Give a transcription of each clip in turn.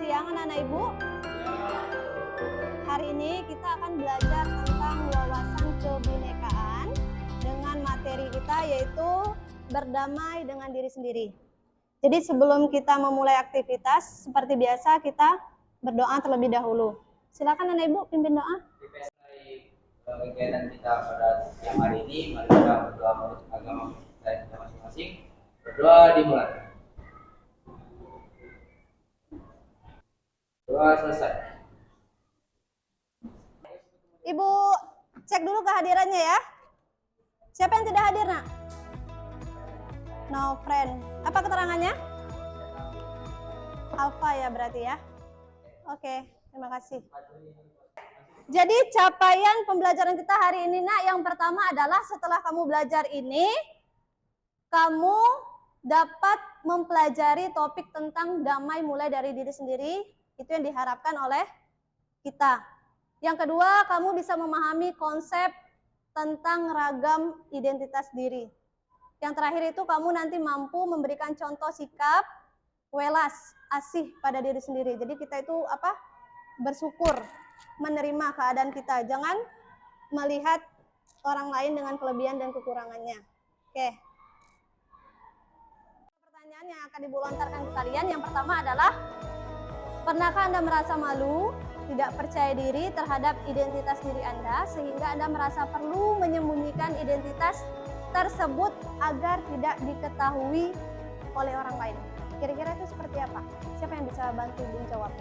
siang anak-anak ibu. Hari ini kita akan belajar tentang wawasan kebinekaan dengan materi kita yaitu berdamai dengan diri sendiri. Jadi sebelum kita memulai aktivitas, seperti biasa kita berdoa terlebih dahulu. Silakan anak ibu pimpin doa. Kegiatan kita pada siang hari ini, mari kita berdoa menurut agama kita masing-masing. Berdoa dimulai. Doa selesai. Ibu cek dulu kehadirannya ya. Siapa yang tidak hadir nak? No friend. Apa keterangannya? Alfa ya berarti ya. Oke, terima kasih. Jadi capaian pembelajaran kita hari ini nak, yang pertama adalah setelah kamu belajar ini, kamu dapat mempelajari topik tentang damai mulai dari diri sendiri. Itu yang diharapkan oleh kita. Yang kedua, kamu bisa memahami konsep tentang ragam identitas diri. Yang terakhir itu kamu nanti mampu memberikan contoh sikap welas, asih pada diri sendiri. Jadi kita itu bersyukur, menerima keadaan kita. Jangan melihat orang lain dengan kelebihan dan kekurangannya. Oke. Pertanyaan yang akan Ibu lontarkan ke kalian yang pertama adalah, pernahkah Anda merasa malu, tidak percaya diri terhadap identitas diri Anda sehingga Anda merasa perlu menyembunyikan identitas tersebut agar tidak diketahui oleh orang lain? Kira-kira itu seperti apa? Siapa yang bisa bantu Ibu jawab?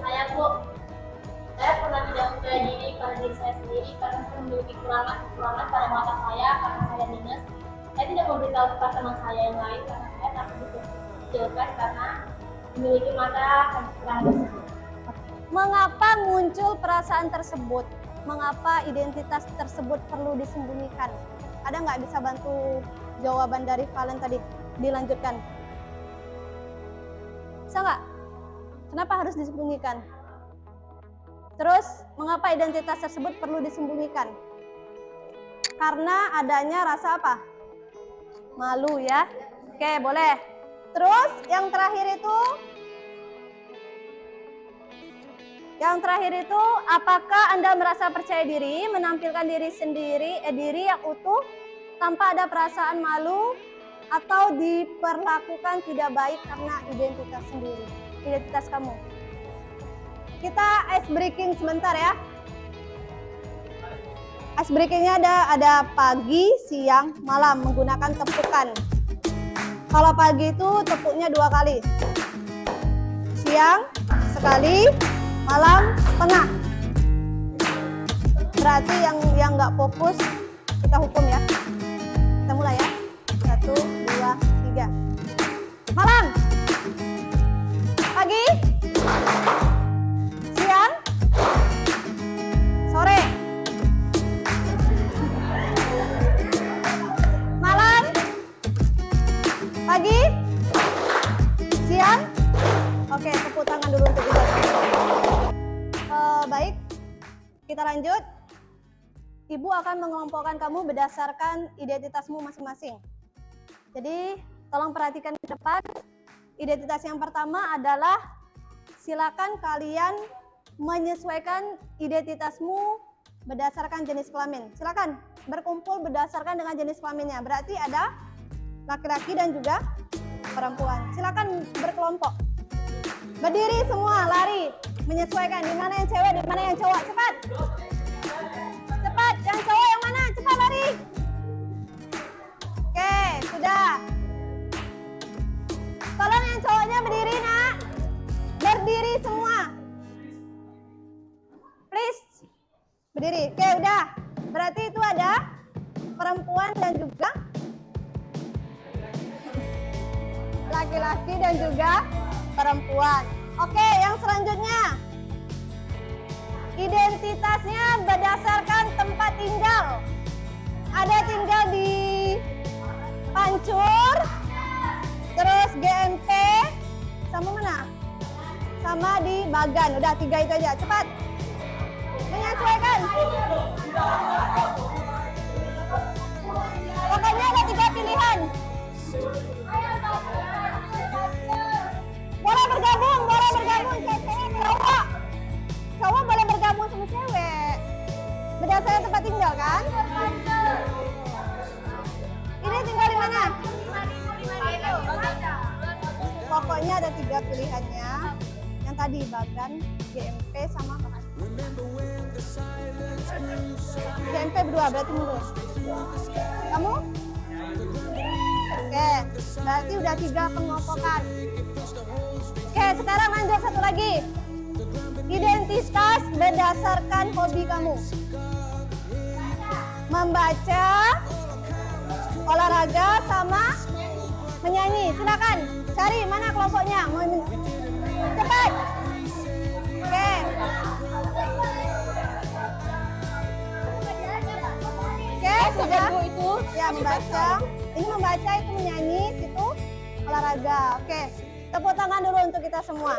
Saya Bu, saya pernah tidak percaya diri pada diri saya sendiri karena saya memiliki kekurangan pada mata saya karena saya minus. Saya tidak memberitahu kepada teman saya yang lain karena saya takut dikucilkan karena memiliki mata kekurangan tersebut. Mengapa muncul perasaan tersebut? Mengapa identitas tersebut perlu disembunyikan? Ada nggak bisa bantu jawaban dari Valen tadi? Dilanjutkan. Bisa nggak? Kenapa harus disembunyikan? Terus, mengapa identitas tersebut perlu disembunyikan? Karena adanya rasa apa? Malu ya. Oke, boleh. Terus, yang terakhir itu, apakah Anda merasa percaya diri, menampilkan diri yang utuh, tanpa ada perasaan malu, atau diperlakukan tidak baik karena identitas sendiri, identitas kamu? Kita ice breaking sebentar ya. Ice breakingnya ada pagi, siang, malam menggunakan tepukan. Kalau pagi itu tepuknya 2 kali, siang sekali, malam setengah. Berarti yang nggak fokus kita hukum ya. Kita mulai ya. 1, 2, 3. Malam, pagi, siang, sore, malam, pagi, siang. Oke, tepuk tangan dulu untuk kita. Baik, kita lanjut. Ibu akan mengelompokkan kamu berdasarkan identitasmu masing-masing. Jadi, tolong perhatikan ke depan. Identitas yang pertama adalah, silakan kalian menyesuaikan identitasmu berdasarkan jenis kelamin. Silakan berkumpul berdasarkan dengan jenis kelaminnya. Berarti ada laki-laki dan juga perempuan. Silakan berkelompok. Berdiri semua, lari, menyesuaikan di mana yang cewek, di mana yang cowok. Cepat. Cepat, yang cowok yang mana? Cepat lari. Oke, sudah. Tolong yang cowoknya berdiri, nak. Berdiri semua. Please. Berdiri. Oke, udah. Berarti itu ada perempuan dan juga laki-laki dan juga perempuan. Oke, yang selanjutnya. Identitasnya berdasarkan tempat tinggal. Ada tinggal di Pancur, terus GMT, sama mana? Sama di Bagan. Udah 3 itu aja. Cepat. Menyesuaikan. Pokoknya ada 3 pilihan. Boleh bergabung, Cece. tinggal kan? Ini tinggal di mana? Pokoknya ada 3 pilihannya. Yang tadi Bagan, GMP sama Bahan. GMP berdua berarti mundur. Kamu? Oke, berarti udah 3 pengelompokan. Oke, sekarang lanjut satu lagi. Identitas berdasarkan hobi kamu. Membaca, olahraga, sama menyanyi. Silakan cari mana kelompoknya. Cepat. Oke. Oke, sudah. Itu ya membaca. Ini membaca, itu menyanyi, itu olahraga. Oke. Tepuk tangan dulu untuk kita semua.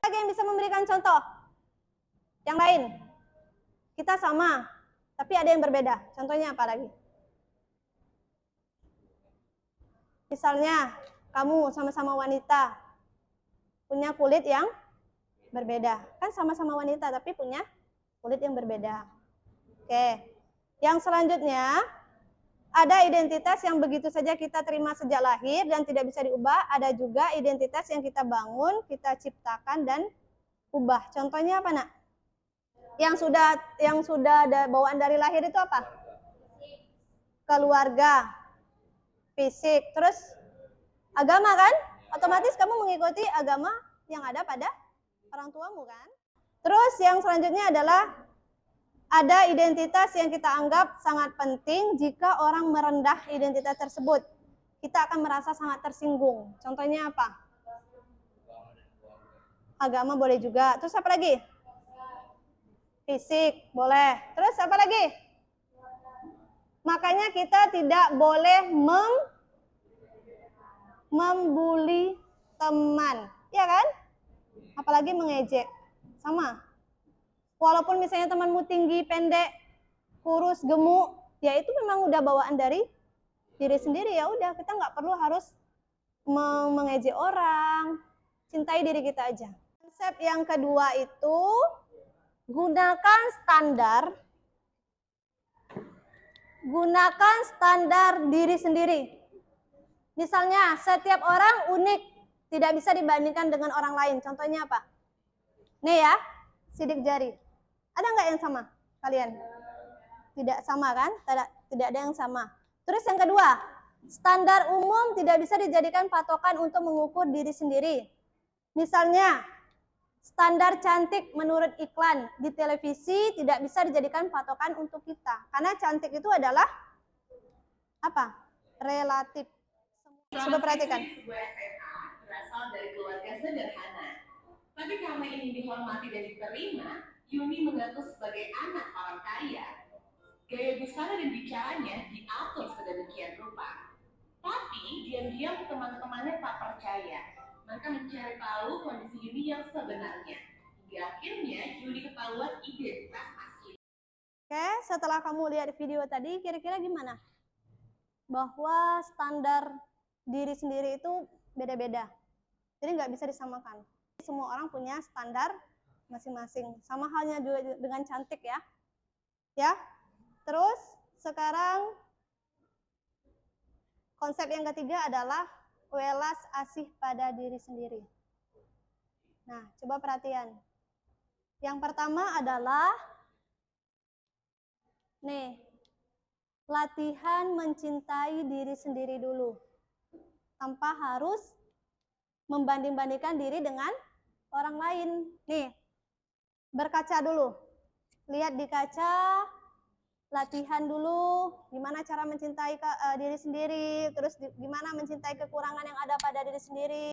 Lagi yang bisa memberikan contoh? Yang lain? Kita sama, tapi ada yang berbeda. Contohnya apa lagi? Misalnya, kamu sama-sama wanita, punya kulit yang berbeda. Kan sama-sama wanita, tapi punya kulit yang berbeda. Oke. Yang selanjutnya, ada identitas yang begitu saja kita terima sejak lahir dan tidak bisa diubah. Ada juga identitas yang kita bangun, kita ciptakan dan ubah. Contohnya apa, Nak? Yang sudah ada bawaan dari lahir itu apa? Keluarga, fisik, terus agama kan? Otomatis kamu mengikuti agama yang ada pada orang tuamu kan? Terus yang selanjutnya adalah ada identitas yang kita anggap sangat penting. Jika orang merendah identitas tersebut, kita akan merasa sangat tersinggung. Contohnya apa? Agama boleh juga. Terus apa lagi? Fisik boleh. Terus apa lagi? Makanya kita tidak boleh membuli teman, ya kan? Apalagi mengejek. Sama. Walaupun misalnya temanmu tinggi, pendek, kurus, gemuk, ya itu memang udah bawaan dari diri sendiri. Ya udah, kita nggak perlu harus mengejek orang. Cintai diri kita aja. Konsep yang kedua itu gunakan standar diri sendiri. Misalnya, setiap orang unik, tidak bisa dibandingkan dengan orang lain. Contohnya apa? Nih ya, sidik jari. Ada nggak yang sama kalian? Tidak sama kan? Tidak ada yang sama. Terus yang kedua, standar umum tidak bisa dijadikan patokan untuk mengukur diri sendiri. Misalnya, standar cantik menurut iklan di televisi tidak bisa dijadikan patokan untuk kita. Karena cantik itu adalah apa? Relatif. Coba perhatikan. Sebuah SMA berasal dari keluarga sederhana. Tapi karena ingin dihormati dan diterima, Yuni mengaku sebagai anak orang kaya. Gaya busana dan bicaranya diatur sedemikian rupa. Tapi diam-diam teman-temannya tak percaya. Mereka mencari tahu kondisi Yuni yang sebenarnya. Hingga akhirnya Yuni ketahuan identitas asli. Oke, setelah kamu lihat video tadi, kira-kira gimana? Bahwa standar diri sendiri itu beda-beda. Jadi nggak bisa disamakan. Semua orang punya standar masing-masing. Sama halnya juga dengan cantik ya. Ya. Terus sekarang konsep yang ketiga adalah welas asih pada diri sendiri. Nah, coba perhatian. Yang pertama adalah nih, latihan mencintai diri sendiri dulu. Tanpa harus membanding-bandingkan diri dengan orang lain. Nih, berkaca dulu. Lihat di kaca, latihan dulu gimana cara mencintai diri sendiri, terus gimana mencintai kekurangan yang ada pada diri sendiri.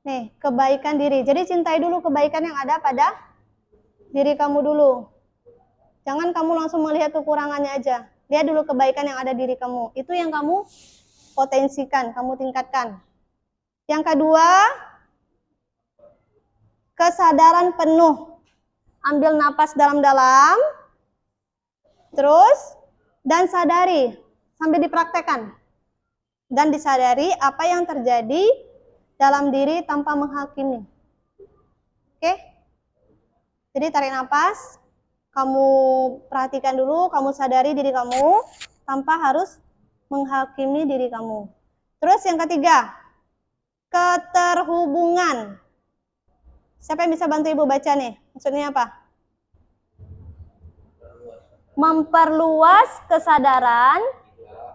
Nih, kebaikan diri. Jadi cintai dulu kebaikan yang ada pada diri kamu dulu. Jangan kamu langsung melihat kekurangannya aja. Lihat dulu kebaikan yang ada di diri kamu. Itu yang kamu potensikan, kamu tingkatkan. Yang kedua, kesadaran penuh. Ambil napas dalam-dalam. Terus, dan sadari, sambil dipraktekkan. Dan disadari apa yang terjadi dalam diri tanpa menghakimi. Oke? Jadi tarik napas, Kamu perhatikan dulu, kamu sadari diri kamu tanpa harus menghakimi diri kamu. Terus yang ketiga, keterhubungan. Siapa yang bisa bantu Ibu baca nih? Maksudnya apa? Memperluas kesadaran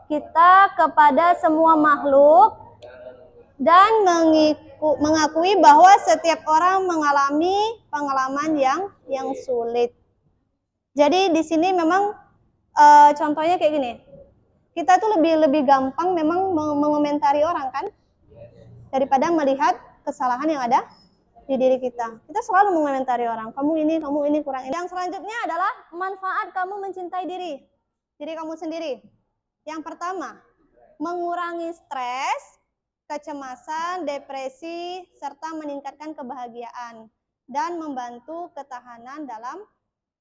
kita kepada semua makhluk dan mengakui bahwa setiap orang mengalami pengalaman yang sulit. Jadi di sini memang contohnya kayak gini. Kita tuh lebih gampang memang mengomentari orang kan daripada melihat kesalahan yang ada di diri kita. Kita selalu mengomentari orang, kamu ini kurang ini. Yang selanjutnya adalah manfaat kamu mencintai diri kamu sendiri. Yang pertama, mengurangi stres, kecemasan, depresi, serta meningkatkan kebahagiaan dan membantu ketahanan dalam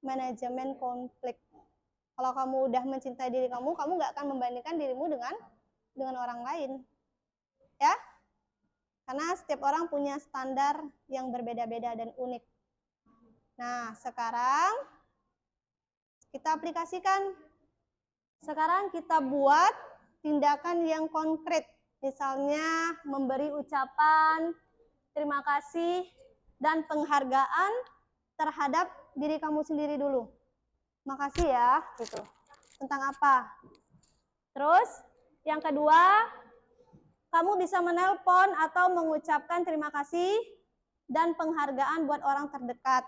manajemen konflik. Kalau kamu udah mencintai diri kamu nggak akan membandingkan dirimu dengan orang lain. Ya? Karena setiap orang punya standar yang berbeda-beda dan unik. Nah, sekarang kita aplikasikan. Sekarang kita buat tindakan yang konkret. Misalnya memberi ucapan terima kasih dan penghargaan terhadap diri kamu sendiri dulu. Makasih ya, gitu. Tentang apa? Terus, yang kedua, kamu bisa menelpon atau mengucapkan terima kasih dan penghargaan buat orang terdekat.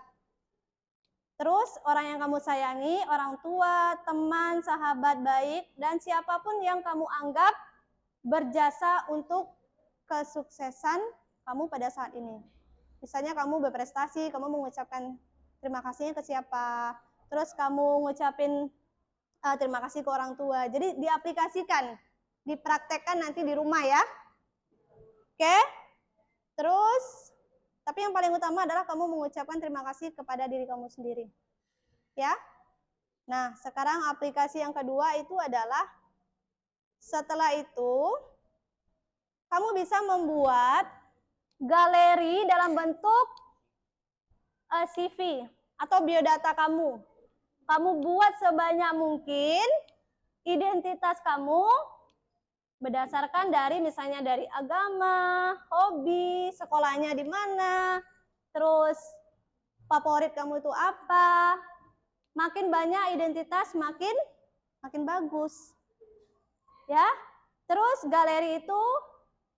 Terus orang yang kamu sayangi, orang tua, teman, sahabat baik, dan siapapun yang kamu anggap berjasa untuk kesuksesan kamu pada saat ini. Misalnya kamu berprestasi, kamu mengucapkan terima kasihnya ke siapa. Terus kamu ngucapin terima kasih ke orang tua. Jadi diaplikasikan, dipraktekkan nanti di rumah ya. Oke? Terus, tapi yang paling utama adalah kamu mengucapkan terima kasih kepada diri kamu sendiri. Ya? Nah, sekarang aplikasi yang kedua itu adalah setelah itu kamu bisa membuat galeri dalam bentuk CV atau biodata kamu. Kamu buat sebanyak mungkin identitas kamu berdasarkan dari misalnya dari agama, hobi, sekolahnya di mana, terus favorit kamu itu apa. Makin banyak identitas makin bagus. Ya. Terus galeri itu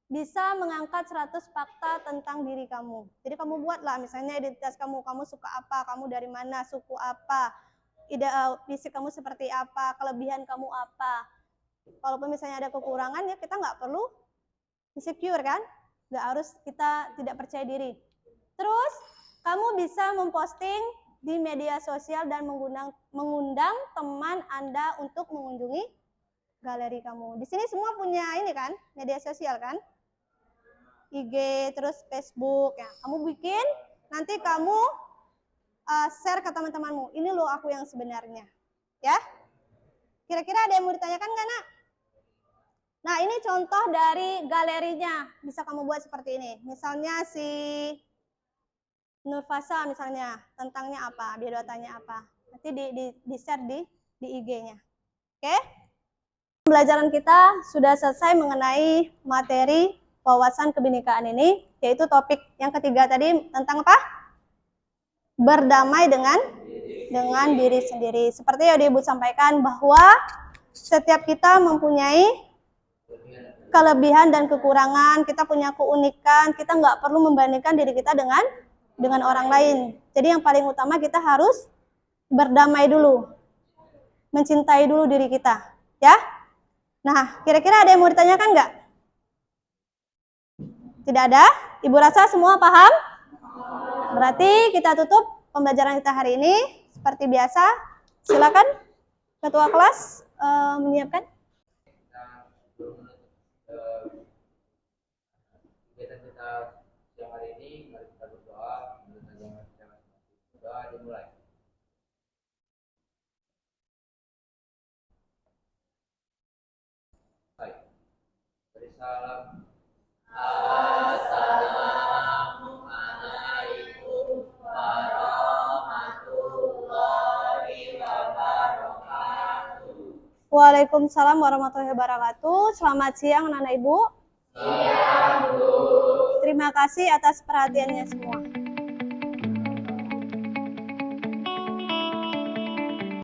bisa mengangkat 100 fakta tentang diri kamu. Jadi kamu buatlah misalnya identitas kamu suka apa, kamu dari mana, suku apa, fisik kamu seperti apa, kelebihan kamu apa. Walaupun misalnya ada kekurangan ya kita nggak perlu insecure kan, nggak harus kita tidak percaya diri. Terus kamu bisa memposting di media sosial dan mengundang teman Anda untuk mengunjungi galeri kamu. Di sini semua punya ini kan, media sosial kan, IG terus Facebook ya. Kamu bikin, nanti kamu share ke teman-temanmu. Ini loh aku yang sebenarnya, ya. Kira-kira ada yang mau ditanyakan nggak nak? Nah, ini contoh dari galerinya. Bisa kamu buat seperti ini. Misalnya si Nurfasa misalnya, tentangnya apa, biodatanya apa. Nanti di-share di IG-nya. Oke? Pembelajaran kita sudah selesai mengenai materi wawasan kebinekaan ini, yaitu topik yang ketiga tadi tentang apa? Berdamai dengan diri sendiri. Seperti yang Ibu sampaikan bahwa setiap kita mempunyai kelebihan dan kekurangan, kita punya keunikan, kita nggak perlu membandingkan diri kita dengan orang lain. Jadi yang paling utama kita harus berdamai dulu, mencintai dulu diri kita, ya. Nah, kira-kira ada yang mau ditanyakan nggak? Tidak ada? Ibu rasa semua paham? Berarti kita tutup pembelajaran kita hari ini. Seperti biasa, silakan ketua kelas menyiapkan. Kegiatan kita siang hari ini, mari kita berdoa menurut agama kita masing-masing. Doa dimulai. Baik. Beri salam. Assalamualaikum warahmatullahi Waalaikumsalam warahmatullahi wabarakatuh. Selamat siang anak-anak ibu. Siang, Bu. Terima kasih atas perhatiannya semua.